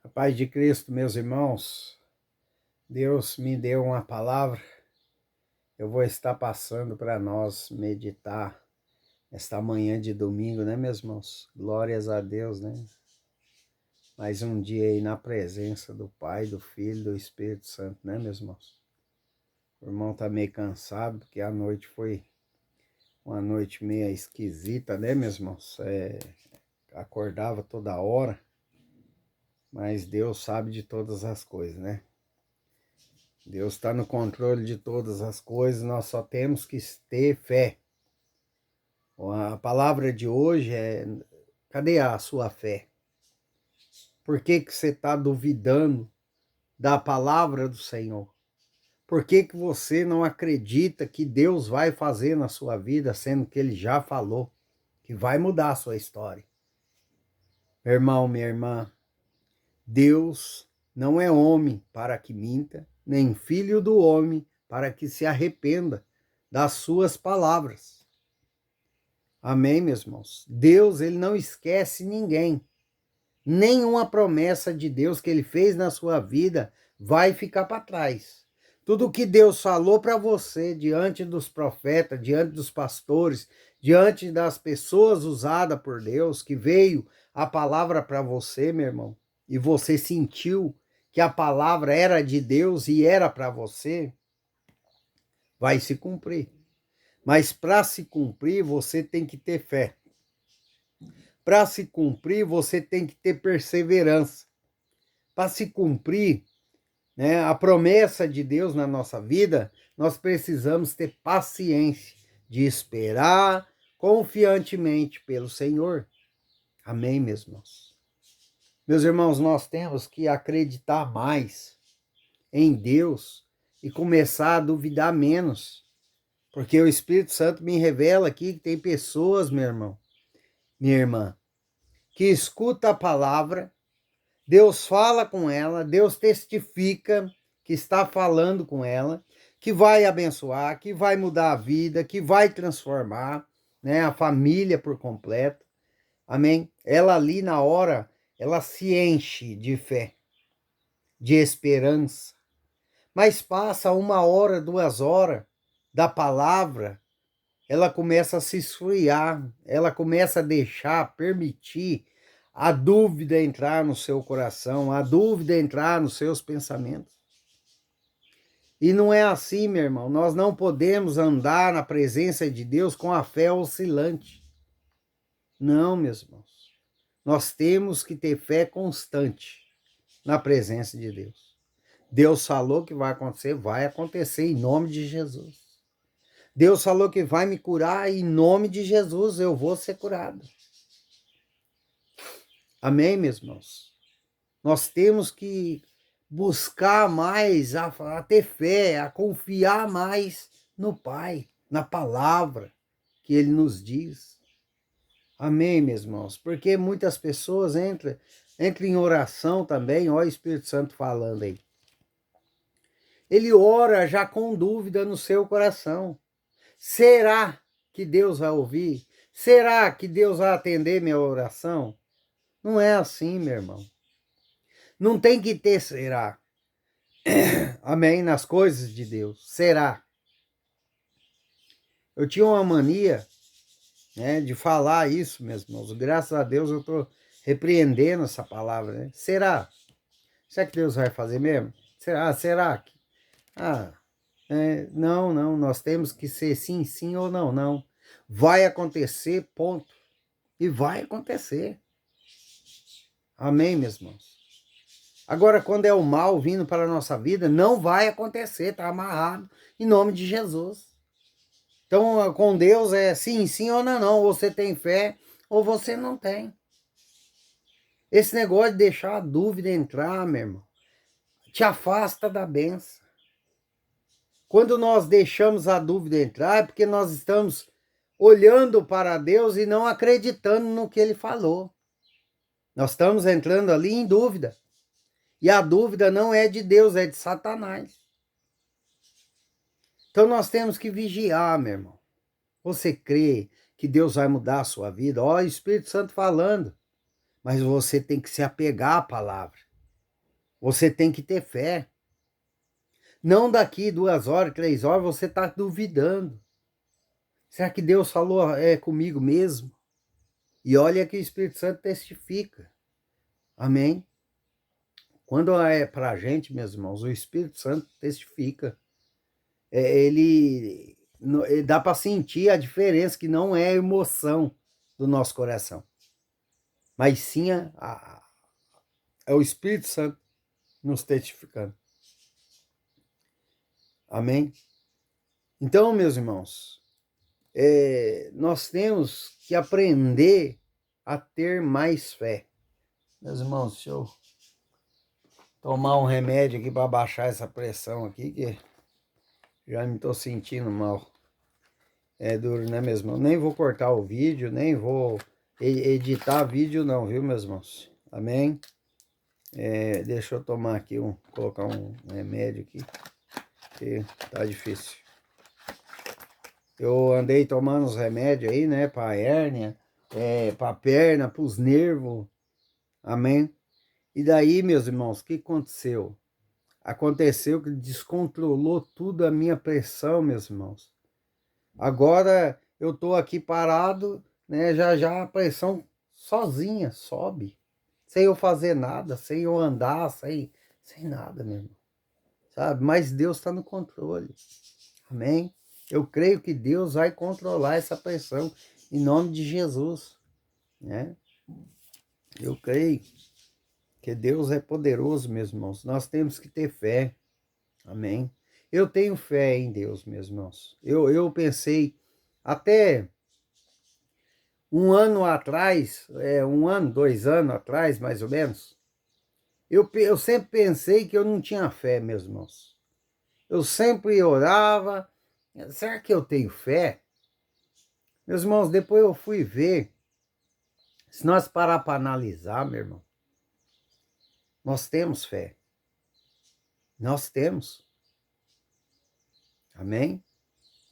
A paz de Cristo, meus irmãos, Deus me deu uma palavra, eu vou estar passando para nós meditar esta manhã de domingo, né, meus irmãos? Glórias a Deus, né? Mais um dia aí na presença do Pai, do Filho e do Espírito Santo, né, meus irmãos? O irmão tá meio cansado, porque a noite foi uma noite meio esquisita, né, meus irmãos? Acordava toda hora, mas Deus sabe de todas as coisas, né? Deus está no controle de todas as coisas, nós só temos que ter fé. A palavra de hoje é: cadê a sua fé? Por que você está duvidando da palavra do Senhor? Por que você não acredita que Deus vai fazer na sua vida, sendo que Ele já falou que vai mudar a sua história? Meu irmão, minha irmã, Deus não é homem para que minta, nem filho do homem para que se arrependa das suas palavras. Amém, meus irmãos? Deus, ele não esquece ninguém. Nenhuma promessa de Deus que ele fez na sua vida vai ficar para trás. Tudo que Deus falou para você diante dos profetas, diante dos pastores, diante das pessoas usadas por Deus, que veio a palavra para você, meu irmão, e você sentiu que a palavra era de Deus e era para você, vai se cumprir. Mas para se cumprir, você tem que ter fé. Para se cumprir, você tem que ter perseverança. Para se cumprir, né, a promessa de Deus na nossa vida, nós precisamos ter paciência de esperar confiantemente pelo Senhor. Amém, meus irmãos? Meus irmãos, nós temos que acreditar mais em Deus e começar a duvidar menos. Porque o Espírito Santo me revela aqui que tem pessoas, meu irmão, minha irmã, que escuta a palavra, Deus fala com ela, Deus testifica que está falando com ela, que vai abençoar, que vai mudar a vida, que vai transformar, né, a família por completo. Amém? Ela ali na hora, ela se enche de fé, de esperança. Mas passa 1 hora, 2 horas da palavra, ela começa a se esfriar, ela começa a deixar, permitir a dúvida entrar no seu coração, a dúvida entrar nos seus pensamentos. E não é assim, meu irmão, nós não podemos andar na presença de Deus com a fé oscilante. Não, meus irmãos, nós temos que ter fé constante na presença de Deus. Deus falou que vai acontecer em nome de Jesus. Deus falou que vai me curar, em nome de Jesus eu vou ser curado. Amém, meus irmãos? Nós temos que buscar mais, a ter fé, a confiar mais no Pai, na palavra que Ele nos diz. Amém, meus irmãos? Porque muitas pessoas entram em oração também, olha o Espírito Santo falando aí. Ele ora já com dúvida no seu coração. Será que Deus vai ouvir? Será que Deus vai atender minha oração? Não é assim, meu irmão. Não tem que ter será. Amém? Nas coisas de Deus. Será? Eu tinha uma mania, né, de falar isso, meus irmãos. Graças a Deus eu estou repreendendo essa palavra, né? Será? Será que Deus vai fazer mesmo? Será que? Não, nós temos que ser sim, sim ou não, não. Vai acontecer, ponto. E vai acontecer. Amém, meus irmãos? Agora, quando é o mal vindo para a nossa vida, não vai acontecer, está amarrado em nome de Jesus. Então, com Deus é sim, sim ou não, não. Você tem fé ou você não tem. Esse negócio de deixar a dúvida entrar, meu irmão, te afasta da bênção. Quando nós deixamos a dúvida entrar, é porque nós estamos olhando para Deus e não acreditando no que Ele falou. Nós estamos entrando ali em dúvida. E a dúvida não é de Deus, é de Satanás. Então nós temos que vigiar, meu irmão. Você crê que Deus vai mudar a sua vida? Olha o Espírito Santo falando. Mas você tem que se apegar à palavra. Você tem que ter fé. Não daqui 2 horas, 3 horas, você está duvidando. Será que Deus falou comigo mesmo? E olha que o Espírito Santo testifica. Amém? Quando é para a gente, meus irmãos, o Espírito Santo testifica. Ele dá para sentir a diferença, que não é a emoção do nosso coração, mas sim é o Espírito Santo nos testificando. Amém? Então, meus irmãos, nós temos que aprender a ter mais fé. Meus irmãos, deixa eu tomar um remédio aqui para baixar essa pressão aqui, que já me estou sentindo mal. É duro, né, mesmo? Eu nem vou cortar o vídeo, nem vou editar vídeo não, viu, meus irmãos? Amém? Deixa eu tomar aqui, colocar um remédio aqui, que tá difícil. Eu andei tomando os remédios aí, né, pra hérnia, pra perna, pros nervos, amém? E daí, meus irmãos, o que aconteceu? Aconteceu que descontrolou tudo a minha pressão, meus irmãos. Agora eu tô aqui parado, né, já a pressão sozinha sobe, sem eu fazer nada, sem eu andar, sem nada, meu irmão, sabe? Mas Deus está no controle, amém? Eu creio que Deus vai controlar essa pressão, em nome de Jesus, né? Eu creio que Deus é poderoso, meus irmãos. Nós temos que ter fé, amém? Eu tenho fé em Deus, meus irmãos. Eu pensei, até um ano atrás, 2 anos atrás, mais ou menos, eu sempre pensei que eu não tinha fé, meus irmãos. Eu sempre orava, será que eu tenho fé? Meus irmãos, depois eu fui ver, se nós parar para analisar, meu irmão, nós temos fé. Nós temos. Amém?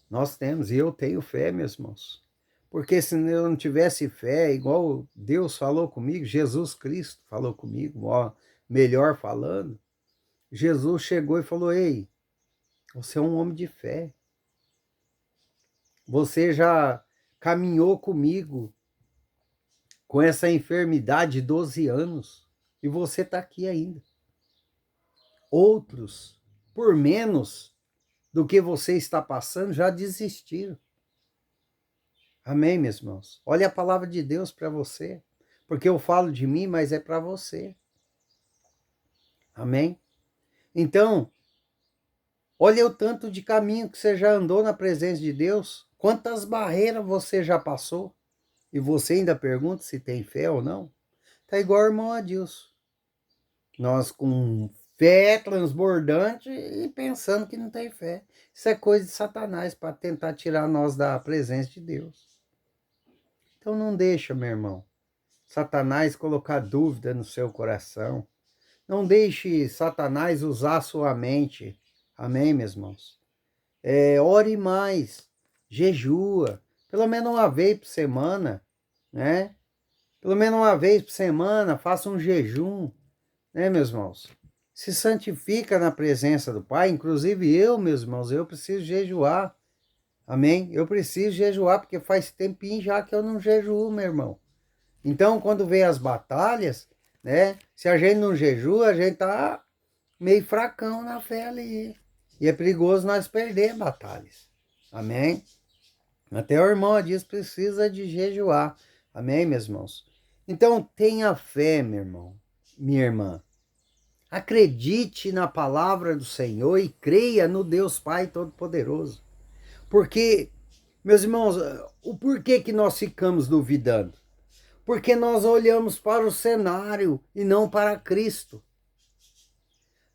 Nós temos, e eu tenho fé, meus irmãos. Porque se eu não tivesse fé, igual Deus falou comigo, Jesus Cristo falou comigo, ó, melhor falando, Jesus chegou e falou: ei, você é um homem de fé. Você já caminhou comigo com essa enfermidade de 12 anos e você está aqui ainda. Outros, por menos do que você está passando, já desistiram. Amém, meus irmãos? Olha a palavra de Deus para você, porque eu falo de mim, mas é para você. Amém? Então, olha o tanto de caminho que você já andou na presença de Deus, quantas barreiras você já passou, e você ainda pergunta se tem fé ou não. Tá igual o irmão Adilson. Nós com fé transbordante e pensando que não tem fé. Isso é coisa de Satanás para tentar tirar nós da presença de Deus. Então não deixa, meu irmão, Satanás colocar dúvida no seu coração. Não deixe Satanás usar a sua mente. Amém, meus irmãos? Ore mais, jejua, pelo menos uma vez por semana, né? Pelo menos uma vez por semana, faça um jejum, né, meus irmãos? Se santifica na presença do Pai, inclusive eu, meus irmãos, eu preciso jejuar, amém? Eu preciso jejuar, porque faz tempinho já que eu não jejuo, meu irmão. Então, quando vem as batalhas, né, se a gente não jejua, a gente tá meio fracão na fé ali. E é perigoso nós perder batalhas, amém? Até o irmão diz precisa de jejuar, amém, meus irmãos? Então, tenha fé, meu irmão, minha irmã. Acredite na palavra do Senhor e creia no Deus Pai Todo-Poderoso. Porque, meus irmãos, o porquê que nós ficamos duvidando? Porque nós olhamos para o cenário e não para Cristo.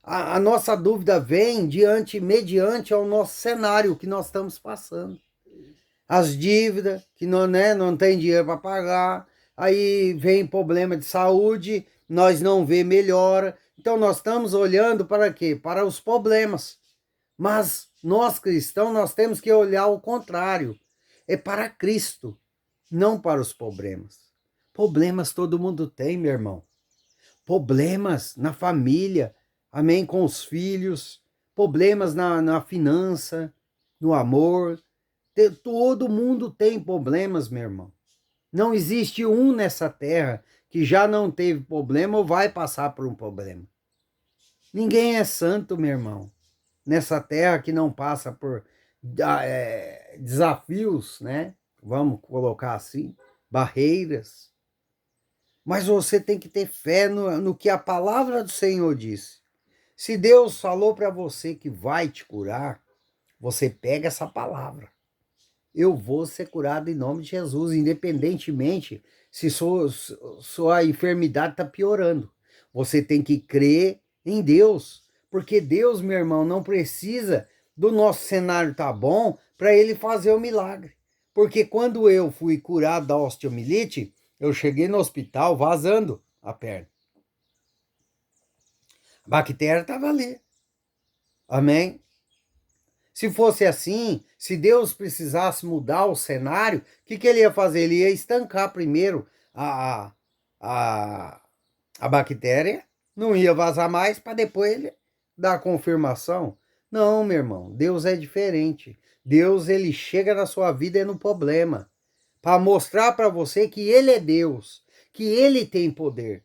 A nossa dúvida vem mediante ao nosso cenário que nós estamos passando. As dívidas, que não tem dinheiro para pagar, aí vem problema de saúde, nós não vê melhora. Então nós estamos olhando para quê? Para os problemas. Mas nós cristãos, nós temos que olhar o contrário. É para Cristo, não para os problemas. Problemas todo mundo tem, meu irmão. Problemas na família, amém, com os filhos, problemas na finança, no amor. Todo mundo tem problemas, meu irmão. Não existe um nessa terra que já não teve problema ou vai passar por um problema. Ninguém é santo, meu irmão, nessa terra que não passa por desafios, né? Vamos colocar assim, barreiras. Mas você tem que ter fé no que a palavra do Senhor disse. Se Deus falou para você que vai te curar, você pega essa palavra. Eu vou ser curado em nome de Jesus, independentemente se sua enfermidade está piorando. Você tem que crer em Deus, porque Deus, meu irmão, não precisa do nosso cenário tá bom para ele fazer o milagre. Porque quando eu fui curado da osteomielite, eu cheguei no hospital vazando a perna. A bactéria estava ali. Amém? Se fosse assim, se Deus precisasse mudar o cenário, o que ele ia fazer? Ele ia estancar primeiro a, a bactéria, não ia vazar mais para depois ele dar a confirmação. Não, meu irmão, Deus é diferente. Deus, ele chega na sua vida e no problema, para mostrar para você que ele é Deus, que ele tem poder.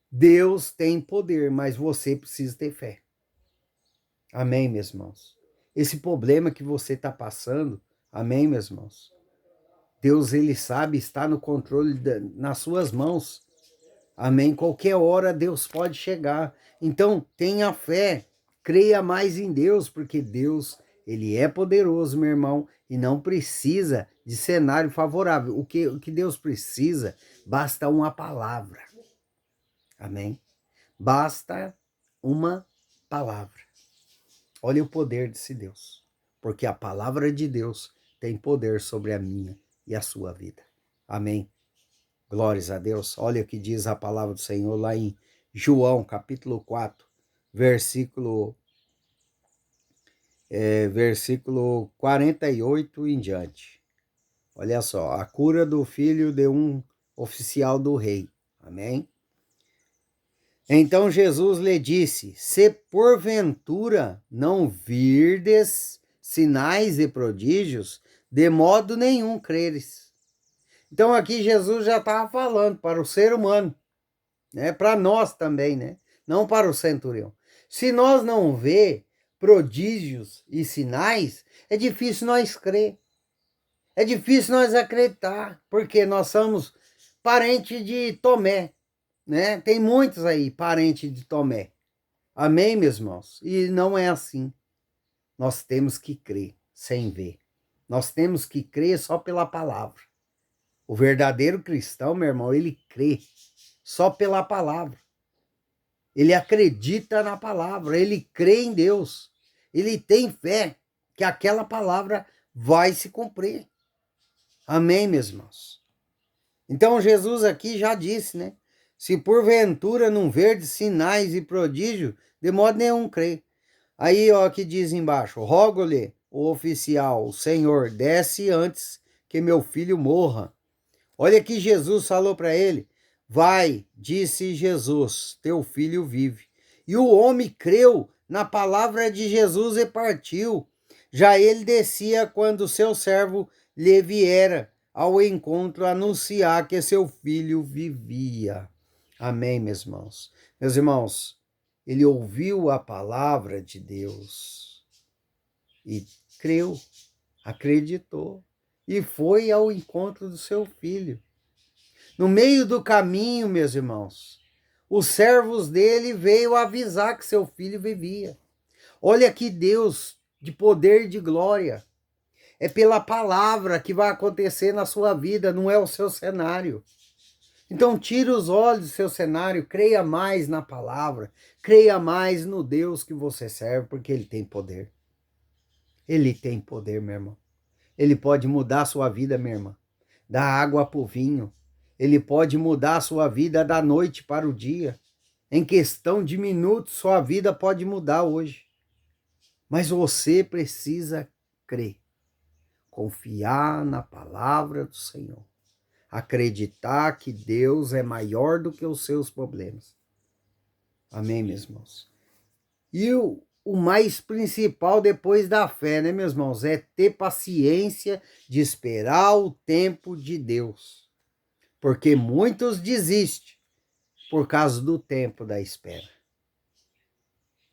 Deus tem poder, mas você precisa ter fé. Amém, meus irmãos? Esse problema que você está passando, amém, meus irmãos? Deus, ele sabe, está no controle nas suas mãos. Amém? Qualquer hora Deus pode chegar. Então, tenha fé, creia mais em Deus, porque Deus, ele é poderoso, meu irmão, e não precisa de cenário favorável. O que Deus precisa, basta uma palavra. Amém? Basta uma palavra. Olha o poder desse Deus, porque a palavra de Deus tem poder sobre a minha e a sua vida. Amém? Glórias a Deus. Olha o que diz a palavra do Senhor lá em João, capítulo 4, versículo 48 em diante. Olha só, a cura do filho de um oficial do rei. Amém? Então Jesus lhe disse: se porventura não virdes sinais e prodígios, de modo nenhum creres. Então aqui Jesus já estava falando para o ser humano, né? Para nós também, né? Não para o centurião. Se nós não vê prodígios e sinais, é difícil nós crer. É difícil nós acreditar, porque nós somos parentes de Tomé, né? Tem muitos aí, parentes de Tomé. Amém, meus irmãos? E não é assim. Nós temos que crer sem ver. Nós temos que crer só pela palavra. O verdadeiro cristão, meu irmão, ele crê só pela palavra. Ele acredita na palavra, ele crê em Deus. Ele tem fé que aquela palavra vai se cumprir. Amém, meus irmãos? Então Jesus aqui já disse, né? Se porventura não verdes sinais e prodígios, de modo nenhum crê. Aí, ó, que diz embaixo: rogo-lhe o oficial, o Senhor, desce antes que meu filho morra. Olha que Jesus falou para ele: vai, disse Jesus, teu filho vive. E o homem creu na palavra de Jesus e partiu. Já ele descia quando seu servo lhe viera ao encontro anunciar que seu filho vivia. Amém, meus irmãos? Meus irmãos, ele ouviu a palavra de Deus e creu, acreditou e foi ao encontro do seu filho. No meio do caminho, meus irmãos, os servos dele veio avisar que seu filho vivia. Olha que Deus de poder e de glória. É pela palavra que vai acontecer na sua vida, não é o seu cenário. Então tire os olhos do seu cenário, creia mais na palavra, creia mais no Deus que você serve, porque ele tem poder. Ele tem poder, meu irmão. Ele pode mudar a sua vida, minha irmã. Da água para o vinho. Ele pode mudar a sua vida da noite para o dia. Em questão de minutos, sua vida pode mudar hoje. Mas você precisa crer. Confiar na palavra do Senhor. Acreditar que Deus é maior do que os seus problemas. Amém, meus irmãos? E o mais principal depois da fé, né, meus irmãos, é ter paciência de esperar o tempo de Deus. Porque muitos desistem por causa do tempo da espera.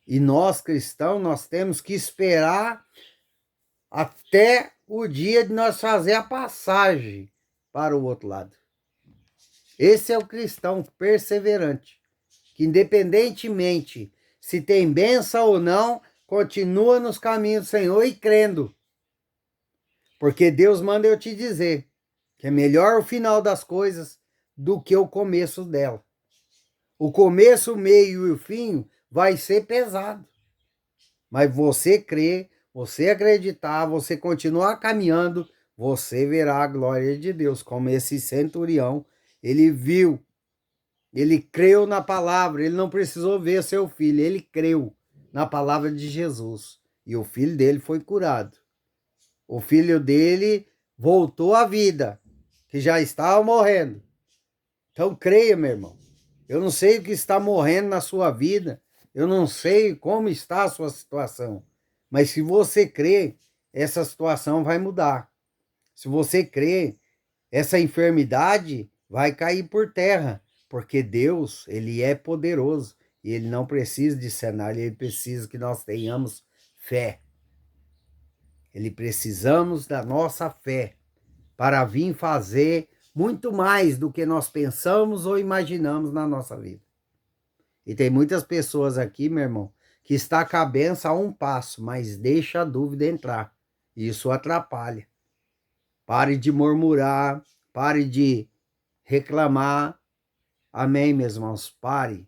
E nós cristãos, nós temos que esperar até o dia de nós fazer a passagem para o outro lado. Esse é o cristão perseverante, que independentemente se tem bênção ou não, continua nos caminhos do Senhor e crendo. Porque Deus manda eu te dizer que é melhor o final das coisas do que o começo dela. O começo, o meio e o fim vai ser pesado. Mas você crer, você acreditar, você continuar caminhando, você verá a glória de Deus, como esse centurião, ele viu, ele creu na palavra, ele não precisou ver seu filho, ele creu na palavra de Jesus. E o filho dele foi curado. O filho dele voltou à vida, que já estava morrendo. Então creia, meu irmão. Eu não sei o que está morrendo na sua vida, eu não sei como está a sua situação, mas se você crê, essa situação vai mudar. Se você crê, essa enfermidade vai cair por terra, porque Deus, ele é poderoso e ele não precisa de cenário, ele precisa que nós tenhamos fé. Ele precisamos da nossa fé para vir fazer muito mais do que nós pensamos ou imaginamos na nossa vida. E tem muitas pessoas aqui, meu irmão, que está com a benção a um passo, mas deixa a dúvida entrar. Isso atrapalha. Pare de murmurar, pare de reclamar. Amém, meus irmãos? Pare.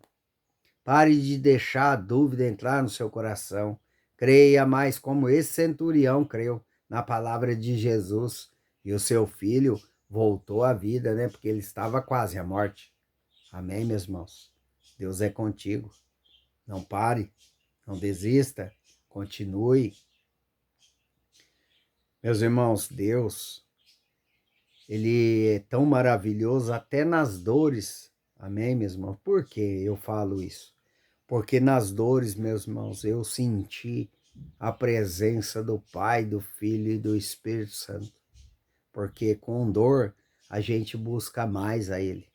Pare de deixar a dúvida entrar no seu coração. Creia mais como esse centurião creu na palavra de Jesus. E o seu filho voltou à vida, né? Porque ele estava quase à morte. Amém, meus irmãos? Deus é contigo. Não pare, não desista, continue. Meus irmãos, Deus, ele é tão maravilhoso até nas dores. Amém, meus irmãos? Por que eu falo isso? Porque nas dores, meus irmãos, eu senti a presença do Pai, do Filho e do Espírito Santo. Porque com dor a gente busca mais a Ele.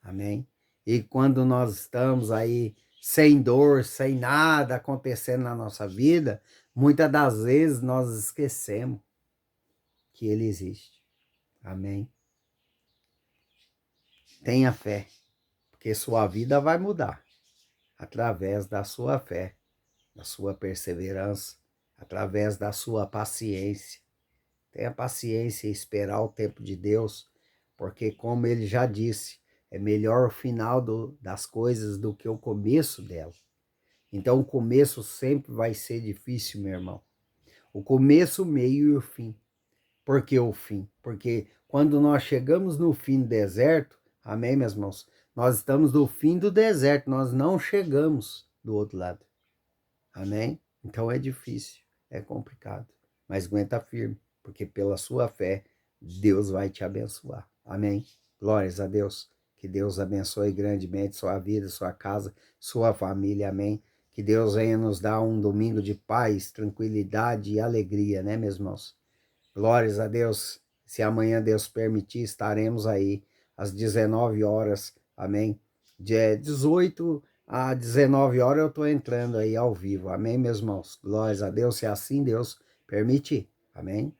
Amém? E quando nós estamos aí sem dor, sem nada acontecendo na nossa vida, muitas das vezes nós esquecemos que Ele existe. Amém? Tenha fé, porque sua vida vai mudar através da sua fé, da sua perseverança, através da sua paciência. Tenha paciência e esperar o tempo de Deus, porque como Ele já disse, é melhor o final das coisas do que o começo dela. Então o começo sempre vai ser difícil, meu irmão. O começo, o meio e o fim. Por que o fim? Porque quando nós chegamos no fim do deserto, amém, meus irmãos? Nós estamos no fim do deserto, nós não chegamos do outro lado. Amém? Então é difícil, é complicado. Mas aguenta firme, porque pela sua fé, Deus vai te abençoar. Amém? Glórias a Deus. Que Deus abençoe grandemente sua vida, sua casa, sua família. Amém? Que Deus venha nos dar um domingo de paz, tranquilidade e alegria, né, meus irmãos? Glórias a Deus. Se amanhã Deus permitir, estaremos aí às 19 horas. Amém? De 18 às 19 horas eu estou entrando aí ao vivo. Amém, meus irmãos? Glórias a Deus. Se assim Deus permitir. Amém?